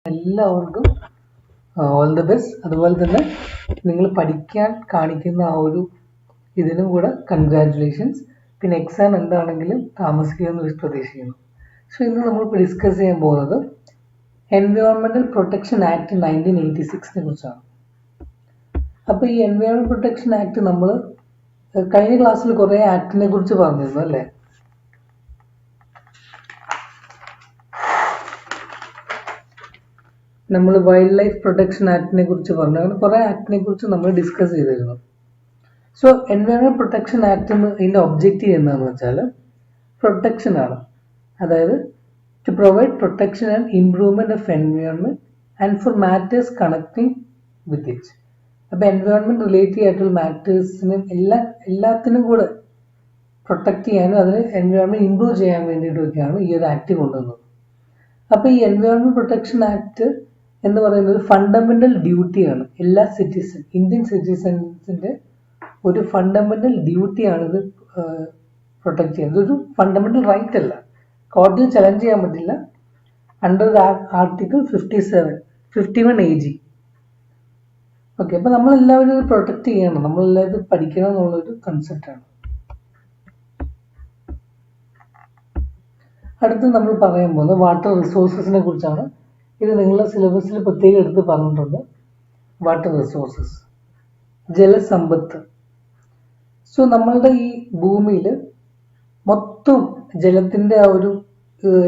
എല്ലാവർക്കും all the best. അതുപോലെ തന്നെ നിങ്ങൾ പഠിക്കാൻ കാണിക്കുന്ന ആ ഒരു ഇതിനും കൂടെ കൺഗ്രാറ്റുലേഷൻസ്. പിന്നെ എക്സാം എന്താണെങ്കിലും താമസിക്കുമെന്ന് പ്രതീക്ഷിക്കുന്നു. സോ ഇന്ന് നമ്മൾ ഡിസ്കസ് ചെയ്യാൻ പോകുന്നത് എൻവയോൺമെന്റൽ പ്രൊട്ടക്ഷൻ ആക്ട് 1986 കുറിച്ചാണ്. അപ്പോൾ ഈ എൻവയോൺമെന്റ് പ്രൊട്ടക്ഷൻ ആക്ട് നമ്മൾ കഴിഞ്ഞ ക്ലാസ്സിൽ കുറേ ആക്ടിനെ കുറിച്ച് പറഞ്ഞിരുന്നു അല്ലേ? നമ്മൾ വൈൽഡ് ലൈഫ് പ്രൊട്ടക്ഷൻ ആക്ടിനെ കുറിച്ച് പറഞ്ഞു. അങ്ങനെ കുറേ ആക്ടിനെ കുറിച്ച് നമ്മൾ ഡിസ്കസ് ചെയ്തിരുന്നു. സോ എൻവയോൺമെന്റ് പ്രൊട്ടക്ഷൻ ആക്ട് ഇതിന്റെ ഒബ്ജക്റ്റീവ് എന്താണെന്ന് വെച്ചാൽ പ്രൊട്ടക്ഷൻ ആണ്. അതായത് to provide protection and improvement of environment and for matters connecting with it. അപ്പോൾ എൻവയോൺമെന്റ് റിലേറ്റീവ് ആയിട്ടുള്ള മാറ്റേഴ്സിനും എല്ലാത്തിനും കൂടെ പ്രൊട്ടക്ട് ചെയ്യാനും അതിന് എൻവയോൺമെന്റ് ഇംപ്രൂവ് ചെയ്യാൻ വേണ്ടിയിട്ടൊക്കെയാണ് ഈ ഒരു ആക്ട് കൊണ്ടുവന്നത്. അപ്പോൾ ഈ എൻവയോൺമെന്റ് പ്രൊട്ടക്ഷൻ ആക്ട് എന്ന് പറയുന്നത് ഫണ്ടമെന്റൽ ഡ്യൂട്ടിയാണ്. എല്ലാ ഇന്ത്യൻ സിറ്റിസൻസിന്റെ ഒരു ഫണ്ടമെന്റൽ ഡ്യൂട്ടിയാണ് ഇത് പ്രൊട്ടക്ട് ചെയ്യുന്നത്. ഇതൊരു ഫണ്ടമെന്റൽ റൈറ്റ് അല്ല, കോടതിയിൽ ചലഞ്ച് ചെയ്യാൻ പറ്റില്ല. Under article 51 AG. ഓക്കെ, അപ്പൊ നമ്മളെല്ലാവരും ഇത് പ്രൊട്ടക്ട് ചെയ്യണം, നമ്മളെല്ലാവരും ഇത് പഠിക്കണം എന്നുള്ളൊരു കൺസെപ്റ്റാണ്. അടുത്ത് നമ്മൾ പറയാൻ പോകുന്നത് വാട്ടർ റിസോഴ്സസിനെ കുറിച്ചാണ്. ഇത് നിങ്ങളുടെ സിലബസിൽ പ്രത്യേകം എടുത്ത് പറഞ്ഞിട്ടുണ്ട്. Water resources, ജലസമ്പത്ത്. സോ നമ്മളുടെ ഈ ഭൂമിയിൽ മൊത്തം ജലത്തിന്റെ ആ ഒരു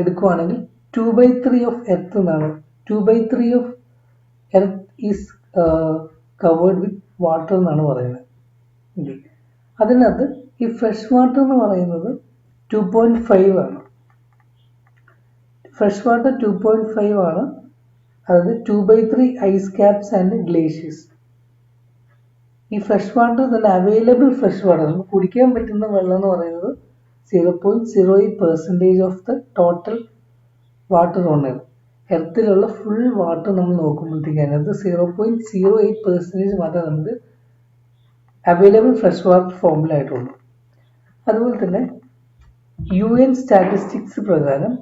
എടുക്കുവാണെങ്കിൽ 2/3 ഓഫ് എർത്ത് എന്നാണ്. 2/3 of earth is covered with water എന്നാണ് പറയുന്നത്. അതിനകത്ത് ഈ ഫ്രഷ് വാട്ടർ എന്ന് പറയുന്നത് 2.5 ആണ്. ഫ്രഷ് വാട്ടർ 2.5 ആണ്. അതായത് 2/3 ഐസ് ക്യാപ്സ് ആൻഡ് ഗ്ലേഷ്യേഴ്സ്. ഈ ഫ്രഷ് വാട്ടർ തന്നെ അവൈലബിൾ ഫ്രഷ് വാട്ടർ, നമുക്ക് കുടിക്കാൻ പറ്റുന്ന വെള്ളം എന്ന് പറയുന്നത് 0.08% of the total water on earth. എർത്തിലുള്ള ഫുൾ വാട്ടർ നമ്മൾ നോക്കുമ്പോഴത്തേക്ക് അതിനകത്ത് 0.08% മാത്രമേ നമുക്ക് അവൈലബിൾ ഫ്രഷ് വാട്ടർ ഫോമിലായിട്ടുള്ളൂ. അതുപോലെ തന്നെ UN സ്റ്റാറ്റിസ്റ്റിക്സ് പ്രകാരം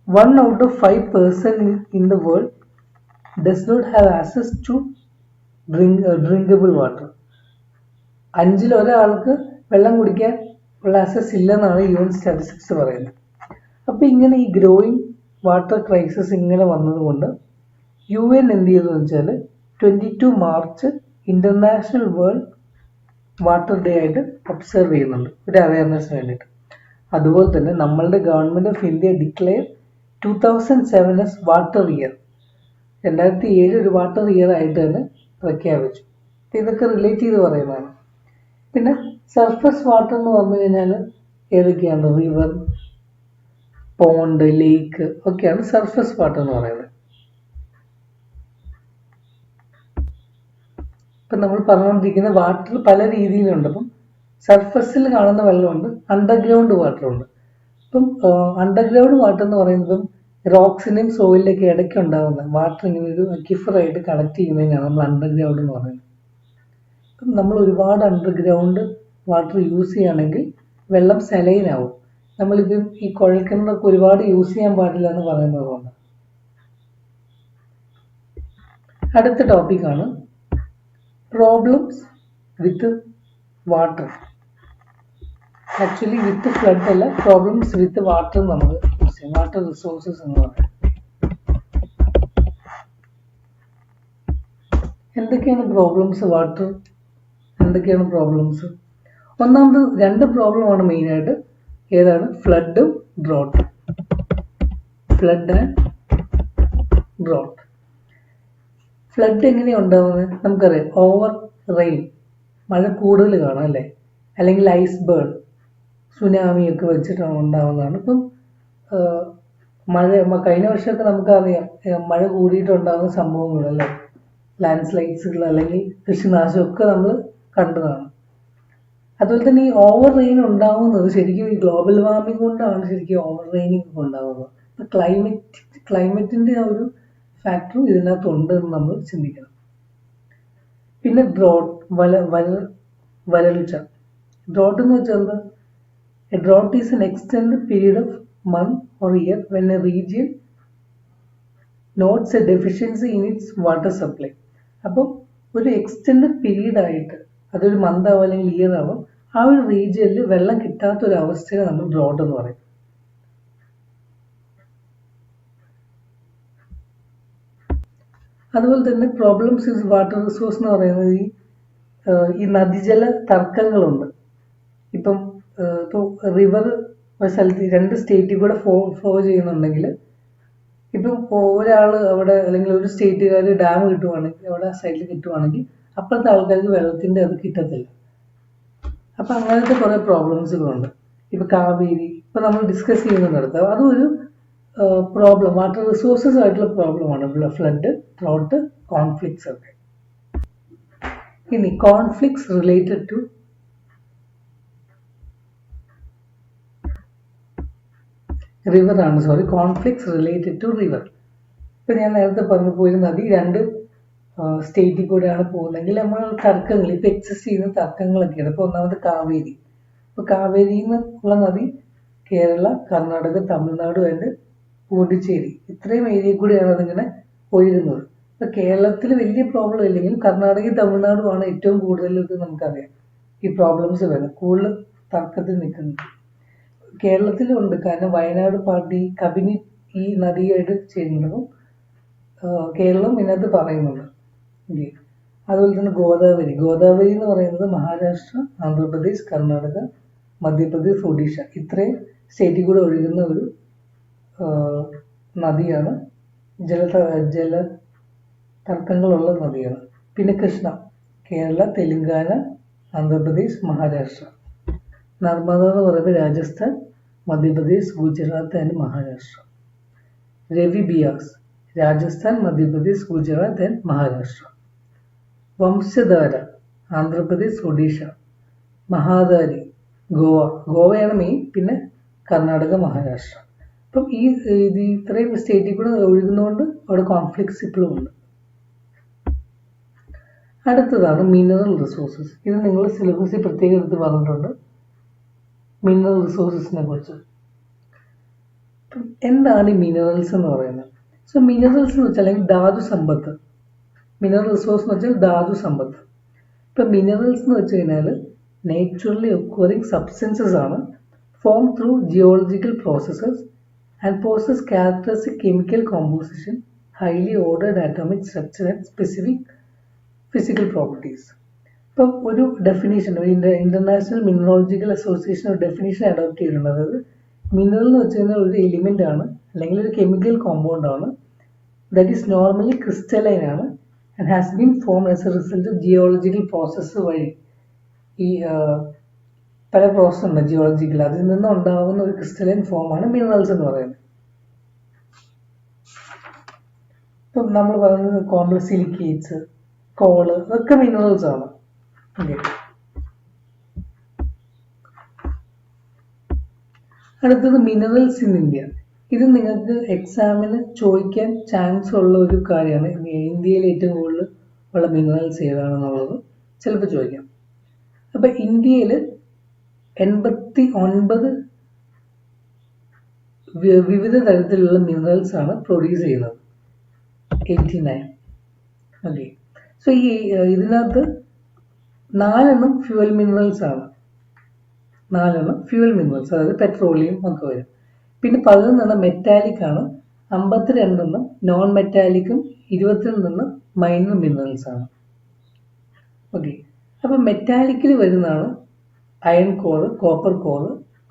1 out of 5 person in the world does not have access to drinkable water. 5-ൽ ഒരാൾക്ക് വെള്ളം കുടിക്കാൻ ഉള്ള ആക്സസ് ഇല്ലെന്നാണ് UN സ്റ്റാറ്റിസ്റ്റിക്സ് പറയുന്നത്. അപ്പോൾ ഇങ്ങനെ ഈ ഗ്രോയിങ് വാട്ടർ ക്രൈസിസ് ഇങ്ങനെ വന്നതുകൊണ്ട് UN എന്ത് ചെയ്തെന്ന് വെച്ചാൽ 22 March international world water day ആയിട്ട് ഒബ്സർവ് ചെയ്യുന്നുണ്ട്, ഒരു അവയർനെസ്സിന് വേണ്ടിയിട്ട്. അതുപോലെ തന്നെ നമ്മളുടെ government of India declare 2007 as water year. 2007 ഒരു വാട്ടർ ഇയർ ആയിട്ട് തന്നെ പ്രഖ്യാപിച്ചു. ഇതൊക്കെ റിലേറ്റ് ചെയ്ത് പറയുന്നതാണ്. പിന്നെ സർഫസ് വാട്ടർ എന്ന് പറഞ്ഞു കഴിഞ്ഞാൽ ഏതൊക്കെയാണ്? റിവർ, പോണ്ട്, ലേക്ക് ഒക്കെയാണ് സർഫസ് വാട്ടർ എന്ന് പറയുന്നത്. ഇപ്പം നമ്മൾ പറഞ്ഞുകൊണ്ടിരിക്കുന്ന വാട്ടർ പല രീതിയിലുണ്ട്. അപ്പം സർഫസിൽ കാണുന്ന വെള്ളമുണ്ട്, അണ്ടർഗ്രൗണ്ട് വാട്ടർ ഉണ്ട്. ഇപ്പം അണ്ടർഗ്രൗണ്ട് വാട്ടർ എന്ന് പറയുന്നത് റോക്സിന്റെയും സോയിലിലേക്ക് ഇടയ്ക്ക് ഉണ്ടാകുന്ന വാട്ടർ ഇങ്ങനെ ഒരു അക്വിഫറായിട്ട് കളക്ട് ചെയ്യുന്നതിനാണ് നമ്മൾ അണ്ടർഗ്രൗണ്ട് എന്ന് പറയുന്നത്. അപ്പം നമ്മൾ ഒരുപാട് അണ്ടർഗ്രൗണ്ട് വാട്ടർ യൂസ് ചെയ്യുകയാണെങ്കിൽ വെള്ളം സലൈൻ ആവും. നമ്മളിത് ഈ കുഴൽക്കിണറൊക്കെ ഒരുപാട് യൂസ് ചെയ്യാൻ പാടില്ല എന്ന് പറയുന്നത് കൊണ്ട്. അടുത്ത ടോപ്പിക്കാണ് problems with water. Actually with flood അല്ല, പ്രോബ്ലംസ് വിത്ത് വാട്ടർ നമ്മൾ യൂസ് ചെയ്യും. വാട്ടർ റിസോഴ്സസ് എന്ന് പറയുന്നത് എന്തൊക്കെയാണ് പ്രോബ്ലംസ്? വാട്ടർ എന്തൊക്കെയാണ് പ്രോബ്ലംസ്? ഒന്നാമത് 2 പ്രോബ്ലമാണ് മെയിനായിട്ട്. ഏതാണ്? ഫ്ലഡും ഡ്രോട്ടും. Flood and drought. ഫ്ലഡ് എങ്ങനെയാണ് ഉണ്ടാവുന്നത്? നമുക്കറിയാം, ഓവർ റെയിൻ, മഴ കൂടുതൽ കാണാം അല്ലേ? അല്ലെങ്കിൽ ഐസ് ബേൺ, സുനാമിയൊക്കെ വെച്ചിട്ടാണ് ഉണ്ടാവുന്നതാണ്. ഇപ്പം കഴിഞ്ഞ വർഷമൊക്കെ നമുക്കറിയാം മഴ കൂടിയിട്ടുണ്ടാകുന്ന സംഭവങ്ങൾ അല്ലേ? ലാൻഡ് സ്ലൈഡ്സുകൾ അല്ലെങ്കിൽ കൃഷിനാശമൊക്കെ നമ്മൾ കണ്ടതാണ്. അതുപോലെ തന്നെ ഈ ഓവർ റെയിൻ ഉണ്ടാവുന്നത് ശരിക്കും ഈ ഗ്ലോബൽ വാർമിംഗ് കൊണ്ടാണ് ശരിക്കും ഓവർ റെയിനിങ് ഉണ്ടാവുന്നത്. ക്ലൈമറ്റിന്റെ ആ ഒരു ഫാക്ടറും ഇതിനകത്തുണ്ട് എന്ന് നമ്മൾ ചിന്തിക്കണം. പിന്നെ ഡ്രോട്ട്, വരൾച്ച. ഡ്രോട്ട് എന്ന് വെച്ചാൽ a drought is an extended period of month or year when a region notes A deficiency in its water supply. അപ്പം ഒരു എക്സ്റ്റെൻഡഡ് പീരീഡ് ആയിട്ട്, അതൊരു മന്ത് ആവും അല്ലെങ്കിൽ ഇയർ ആവും, ആ ഒരു റീജിയനിൽ വെള്ളം കിട്ടാത്ത ഒരു അവസ്ഥയെ നമ്മൾ ഡ്രോട്ട് എന്ന് പറയും. അതുപോലെ തന്നെ പ്രോബ്ലംസ് ഇൻ വാട്ടർ റിസോഴ്സ് എന്ന് പറയുന്നത് ഈ നദീജല തർക്കങ്ങളുണ്ട്. ഇപ്പം ഇപ്പോൾ റിവർ ഒരു സ്ഥലത്ത് രണ്ട് സ്റ്റേറ്റിൽ കൂടെ ഫ്ലോ ചെയ്യുന്നുണ്ടെങ്കിൽ, ഇപ്പം ഒരാൾ അവിടെ അല്ലെങ്കിൽ ഒരു സ്റ്റേറ്റുകാർ ഡാം കിട്ടുവാണെങ്കിൽ, അവിടെ ആ സൈഡിൽ കിട്ടുവാണെങ്കിൽ അപ്പോഴത്തെ ആൾക്കാർക്ക് വെള്ളത്തിൻ്റെ അത് കിട്ടത്തില്ല. അപ്പം അങ്ങനത്തെ കുറേ പ്രോബ്ലംസുകളുണ്ട്. ഇപ്പം കാവേരി ഇപ്പം നമ്മൾ ഡിസ്കസ് ചെയ്യുന്നുണ്ട്, അതും ഒരു പ്രോബ്ലം, വാട്ടർ റിസോഴ്സസ് ആയിട്ടുള്ള പ്രോബ്ലമാണ്. ഫ്ലഡ്, ഡ്രോട്ട്, കോൺഫ്ലിക്ട്സ് ഒക്കെ. ഇനി കോൺഫ്ലിക്ട്സ് റിലേറ്റഡ് ടു റിവർ ആണ്, കോൺഫ്ലിക്ട്സ് റിലേറ്റഡ് ടു റിവർ. ഇപ്പം ഞാൻ നേരത്തെ പറഞ്ഞു, ഒരു നദി രണ്ട് സ്റ്റേറ്റിൽ കൂടെയാണ് പോകുന്നതെങ്കിൽ നമ്മൾ തർക്കങ്ങൾ, ഇപ്പം എക്സിസ്റ്റ് ചെയ്യുന്ന തർക്കങ്ങളൊക്കെയാണ്. ഇപ്പോൾ ഒന്നാമത് കാവേരി. ഇപ്പോൾ കാവേരിയിൽ നിന്നുള്ള നദി കേരള, കർണാടക, തമിഴ്നാട് ആൻഡ് പോണ്ടിച്ചേരി ഇത്രയും ഏരിയയിൽ കൂടെയാണ് അതിങ്ങനെ ഒഴുകുന്നത്. ഇപ്പം കേരളത്തിൽ വലിയ പ്രോബ്ലം ഇല്ലെങ്കിലും കർണാടകയും തമിഴ്നാടുമാണ് ഏറ്റവും കൂടുതൽ ഇത് നമുക്കറിയാം ഈ പ്രോബ്ലംസ് വരുന്നത്, കൂടുതൽ തർക്കത്തിൽ നിൽക്കുന്നത്. കേരളത്തിലുണ്ട്, കാരണം വയനാട് പാർട്ടി കബിനി ഈ നദിയായിട്ട് ചേരുന്നതും കേരളം ഇതിനകത്ത് പറയുന്നുണ്ട്. അതുപോലെ തന്നെ ഗോദാവരി എന്ന് പറയുന്നത് മഹാരാഷ്ട്ര, ആന്ധ്രാപ്രദേശ്, കർണാടക, മധ്യപ്രദേശ്, ഒഡീഷ ഇത്രയും സ്റ്റേറ്റിൽ കൂടെ ഒഴുകുന്ന ഒരു നദിയാണ്. ജല തർക്കങ്ങളുള്ള നദിയാണ്. പിന്നെ കൃഷ്ണ, കേരള, തെലുങ്കാന, ആന്ധ്രാപ്രദേശ്, മഹാരാഷ്ട്ര. നർമ്മദ എന്ന് പറയുമ്പോൾ രാജസ്ഥാൻ, മധ്യപ്രദേശ്, ഗുജറാത്ത് ആൻഡ് മഹാരാഷ്ട്ര. രവി, ബിയാസ്, രാജസ്ഥാൻ, മധ്യപ്രദേശ്, ഗുജറാത്ത് ആൻഡ് മഹാരാഷ്ട്ര. വംശധാര, ആന്ധ്രാപ്രദേശ്, ഒഡീഷ. മഹാദാരി, ഗോവയാണ് മെയിൻ, പിന്നെ കർണാടക, മഹാരാഷ്ട്ര. അപ്പം ഈ ഇത്രയും സ്റ്റേറ്റിൽ കൂടെ ഒഴുകുന്നതുകൊണ്ട് അവിടെ കോൺഫ്ലിക്ട്സ് ഇപ്പോഴും ഉണ്ട്. അടുത്തതാണ് മിനറൽ റിസോഴ്സസ്. ഇത് നിങ്ങൾ സിലബസിൽ പ്രത്യേകം എടുത്ത് പറഞ്ഞിട്ടുണ്ട്, മിനറൽ റിസോഴ്സസിനെ കുറിച്ച്. എന്താണ് ഈ മിനറൽസ് എന്ന് പറയുന്നത്? സോ മിനറൽസ് എന്ന് വെച്ചാൽ അല്ലെങ്കിൽ ധാതു സമ്പത്ത്. മിനറൽ റിസോഴ്സ് എന്ന് വെച്ചാൽ ധാതു സമ്പത്ത്. ഇപ്പം മിനറൽസ് എന്ന് വെച്ച് കഴിഞ്ഞാൽ നേച്ചുറലി ഒക്കറിങ് സബ്സ്റ്റൻസസ് ആണ്, form through geological processes and poses characteristic chemical composition, highly ordered atomic structure and specific physical properties. ഇപ്പം ഒരു ഡെഫിനേഷൻ, ഇന്റർനാഷണൽ മിനറോളജിക്കൽ അസോസിയേഷൻ ഒരു ഡെഫിനേഷൻ അഡോപ്റ്റ് ചെയ്തിട്ടുണ്ട്. അതായത് മിനറൽ എന്ന് വെച്ച് കഴിഞ്ഞാൽ ഒരു എലിമെന്റ് ആണ് അല്ലെങ്കിൽ ഒരു കെമിക്കൽ കോമ്പൗണ്ട് ആണ്, ദാറ്റ് ഈസ് നോർമലി ക്രിസ്റ്റലൈൻ ആണ് and has been form as A result of geological process വഴി. ഈ പല പ്രോസസ് ഉണ്ട് ജിയോളജിക്കൽ, അതിൽ നിന്ന് ഉണ്ടാകുന്ന ഒരു ക്രിസ്റ്റലൈൻ ഫോമാണ് മിനറൽസ് എന്ന് പറയുന്നത്. ഇപ്പം നമ്മൾ പറയുന്നത് കോംപ്ലക്സ് സിലിക്കേറ്റ്സ്, കോള്, അതൊക്കെ മിനറൽസ് ആണ്. ഓക്കെ, അടുത്തത് മിനറൽസ് ഇൻ ഇന്ത്യ. ഇത് നിങ്ങൾക്ക് എക്സാമിന് ചോദിക്കാൻ ചാൻസ് ഉള്ള ഒരു കാര്യമാണ്. ഇന്ത്യയിൽ ഏറ്റവും കൂടുതൽ ഉള്ള മിനറൽസ് ഏതാണെന്നുള്ളത് ചിലപ്പോൾ ചോദിക്കാം. അപ്പം ഇന്ത്യയിൽ 89 വിവിധ തരത്തിലുള്ള മിനറൽസ് ആണ് പ്രൊഡ്യൂസ് ചെയ്യുന്നത്. 89. ഓക്കെ, സോ ഇതിനകത്ത് 4 ഫ്യൂവൽ മിനറൽസ് ആണ്. 4 ഫ്യൂവൽ മിനറൽസ്, അതായത് പെട്രോളിയം ഒക്കെ വരും. പിന്നെ 11 മെറ്റാലിക് ആണ്, 52 നോൺ മെറ്റാലിക്കും 22 മൈനർ മിനറൽസ് ആണ്. ഓക്കെ, അപ്പം മെറ്റാലിക്കിൽ വരുന്നതാണ് iron ore, copper ore,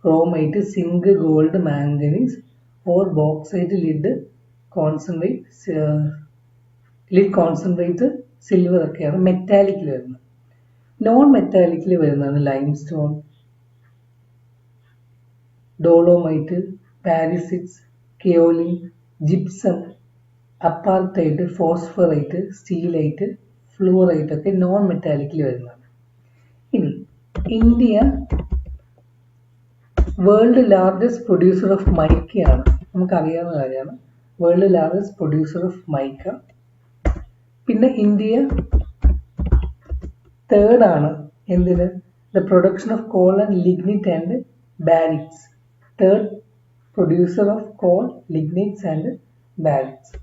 chromite, zinc, gold, manganese, ore bauxite, lead concentrate, silver ഒക്കെയാണ് മെറ്റാലിക്കിൽ വരുന്നത്. നോൺ മെറ്റാലിക്കിൽ വരുന്നതാണ് limestone, dolomite, barytes, kaolin, gypsum, apatite, phosphorite, steatite, fluorite ഒക്കെ നോൺ മെറ്റാലിക്കിൽ വരുന്നതാണ്. ഇനി India world largest producer of മൈക്കയാണ്, നമുക്കറിയാവുന്ന കാര്യമാണ്. World largest producer of mica. പിന്നെ ഇന്ത്യ തേർഡ് ആണ് എന്തിന്? The production of coal and ലിഗ്നിറ്റ് and barytes. Third producer of coal, lignites and barytes.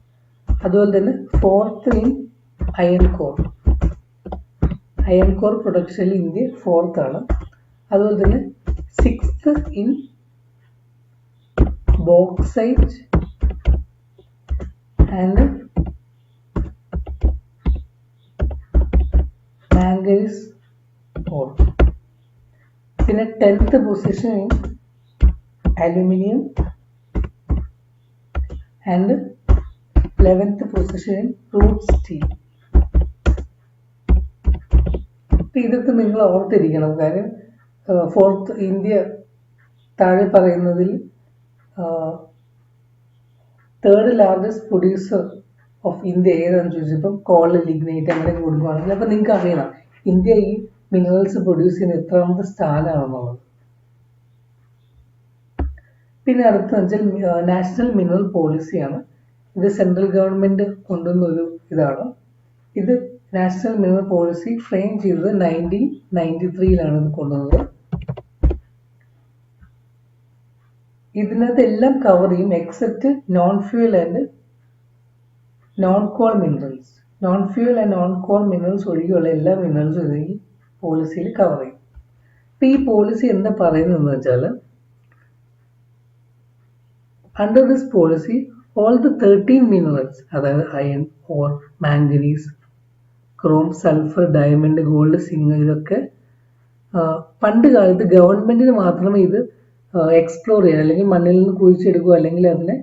അതുപോലെ തന്നെ 4th in iron ore. Iron ore പ്രൊഡക്ഷനിൽ India 4th ആണ്. അതുപോലെ തന്നെ 6th in bauxite and manganese ore. പിന്നെ 10th position in aluminium and 11th position in crude steel. ഇതൊക്കെ നിങ്ങൾ ഓർത്തിരിക്കണം. കാര്യം 4th ഇന്ത്യ താഴെ പറയുന്നതിൽ 3rd largest producer of India ഏതാണെന്ന് ചോദിച്ചപ്പം കോൾ, ലിഗ്നൈറ്റ് അങ്ങനെ കൊടുക്കുകയാണെങ്കിൽ അപ്പം നിങ്ങൾക്ക് അറിയണം ഇന്ത്യ ഈ മിനറൽസ് പ്രൊഡ്യൂസ് ചെയ്യുന്ന എത്രാമത്തെ സ്ഥാനമാണെന്നുള്ളത്. പിന്നെ അടുത്തെന്ന് വെച്ചാൽ നാഷണൽ മിനറൽ പോളിസിയാണ്. ഇത് സെൻട്രൽ ഗവൺമെന്റ് കൊണ്ടുവന്ന ഒരു ഇതാണ്. ഇത് നാഷണൽ മിനറൽ പോളിസി ഫ്രെയിം ചെയ്തത് 1993 ഇത് കൊണ്ടുവന്നത്. ഇതിനകത്ത് എല്ലാം കവർ ചെയ്യും except non fuel and non call minerals. Non fuel and non call minerals ഒഴികെയുള്ള എല്ലാ മിനറൽസും ഈ പോളിസിയിൽ കവർ ചെയ്യും. അപ്പൊ ഈ പോളിസി എന്താ പറയുന്നതെന്ന് വെച്ചാൽ, under this policy all the 13 minerals, അതായത് iron, ore, manganese, chrome, sulphur, diamond, gold, zinc, ഇതൊക്കെ പണ്ട് കാലത്ത് ഗവൺമെന്റിന് മാത്രമേ ഇത് എക്സ്പ്ലോർ ചെയ്യാൻ അല്ലെങ്കിൽ മണ്ണിൽ നിന്ന് കുഴിച്ചെടുക്കുക അല്ലെങ്കിൽ അതിനെ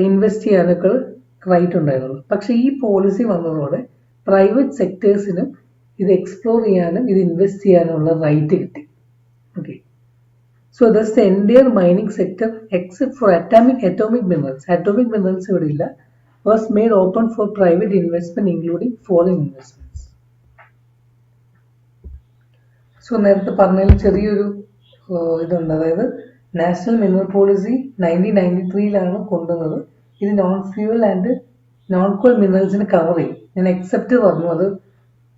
ഇൻവെസ്റ്റ് ചെയ്യാനൊക്കെ റൈറ്റ് ഉണ്ടായിരുന്നുള്ളൂ. പക്ഷെ ഈ പോളിസി വന്നതോടെ പ്രൈവറ്റ് സെക്ടേഴ്സിനും ഇത് എക്സ്പ്ലോർ ചെയ്യാനും ഇത് ഇൻവെസ്റ്റ് ചെയ്യാനുള്ള റൈറ്റ് കിട്ടി. Okay, so thus the entire mining sector except for atomic minerals ഇവിടെ ഇല്ല, was made open for private investment including foreign investments. So നേരത്തെ പറഞ്ഞതിൽ ചെറിയൊരു ഇതുണ്ട്. അതായത് നാഷണൽ മിനറൽ പോളിസി 1993 കൊണ്ടുവന്നത്. ഇത് non fuel and non coal മിനറൽസിന് കവർ ചെയ്യും. ഞാൻ എക്സെപ്റ്റ് പറഞ്ഞു, അത്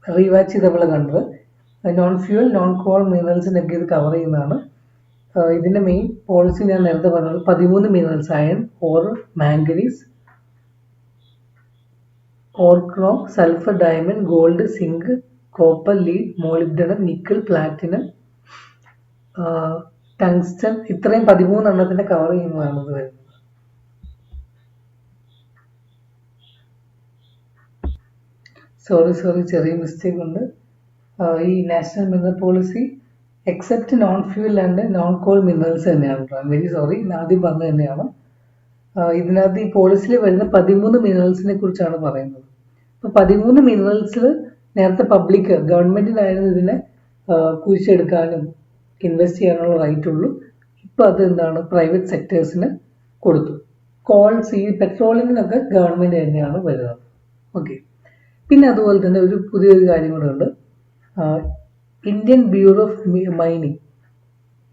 റീവാച്ച് ചെയ്തപ്പോൾ കണ്ടത്. നോൺ ഫ്യൂവൽ നോൺ കോൾ മിനറൽസിനൊക്കെ ഇത് കവർ ചെയ്യുന്നതാണ്. ഇതിന്റെ മെയിൻ പോളിസി ഞാൻ നേരത്തെ പറഞ്ഞത് 13 minerals, iron, ore, manganese, ore, chrome, sulphur, diamond, gold, zinc, copper, lead, molybdenum, nickel, platinum, tungsten, ഇത്രയും 13 എണ്ണത്തിന്റെ കവർ ചെയ്യുന്നതാണ് ഇത് വരുന്നത്. സോറി ചെറിയ മിസ്റ്റേക്ക് ഉണ്ട്. ഈ national mineral policy except non fuel and non call minerals തന്നെയാണ്. വെരി സോറി, ആദ്യം പറഞ്ഞത് തന്നെയാണ്. ഇതിനകത്ത് ഈ പോളിസിയിൽ വരുന്ന 13 മിനറൽസിനെ കുറിച്ചാണ് പറയുന്നത്. അപ്പൊ 13 മിനറൽസിൽ നേരത്തെ പബ്ലിക് ഗവൺമെന്റിനായിരുന്നു ഇതിനെ കുഴിച്ചെടുക്കാനും ഇൻവെസ്റ്റ് ചെയ്യാനുള്ള റൈറ്റ് ഉള്ളൂ. ഇപ്പൊ അത് എന്താണ് പ്രൈവറ്റ് സെക്ടേഴ്സിന് കൊടുത്തു. കോൾസ്, ഈ പെട്രോളിങ്ങിനൊക്കെ ഗവൺമെന്റ് തന്നെയാണ് വരുന്നത്. ഓക്കെ, പിന്നെ അതുപോലെ തന്നെ ഒരു പുതിയൊരു കാര്യം കൂടെ ഉണ്ട്. Indian bureau of mining.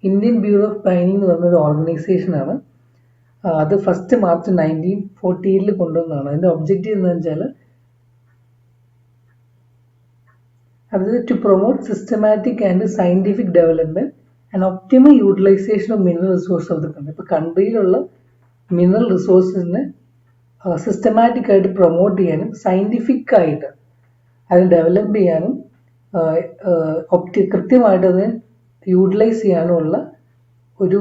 Indian bureau of mining എന്ന് പറഞ്ഞൊരു ഓർഗനൈസേഷനാണ്. അത് ഫസ്റ്റ് മാർച്ച് 1948 കൊണ്ടുവന്നതാണ്. അതിന്റെ ഒബ്ജക്റ്റീവ് എന്ന് വെച്ചാൽ അത് to promote systematic and scientific development and optimal utilisation of mineral resource of the country. ഇപ്പൊ കൺട്രിയിലുള്ള മിനറൽ റിസോഴ്സിനെ സിസ്റ്റമാറ്റിക് ആയിട്ട് പ്രൊമോട്ട് ചെയ്യാനും സയന്റിഫിക് ആയിട്ട് അത് ഡെവലപ്പ് ചെയ്യാനും കൃത്യമായിട്ട് അതിനെ യൂട്ടിലൈസ് ചെയ്യാനുമുള്ള ഒരു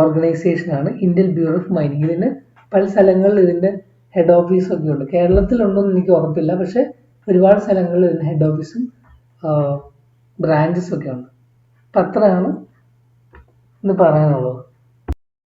ഓർഗനൈസേഷനാണ് ഇന്ത്യൻ ബ്യൂറോ ഓഫ് മൈനിങ്. ഇതിന് പല സ്ഥലങ്ങളിൽ ഇതിന്റെ ഹെഡ് ഓഫീസൊക്കെ ഉണ്ട്. കേരളത്തിലുണ്ടോയെന്ന് എനിക്ക് ഉറപ്പില്ല, പക്ഷെ ഒരുപാട് സ്ഥലങ്ങളിൽ ഇതിന് ഹെഡ് ഓഫീസും ബ്രാഞ്ചസും ഒക്കെ ഉണ്ട്. അപ്പം അത്രയാണ് ഇന്ന് പറയാനുള്ളത്.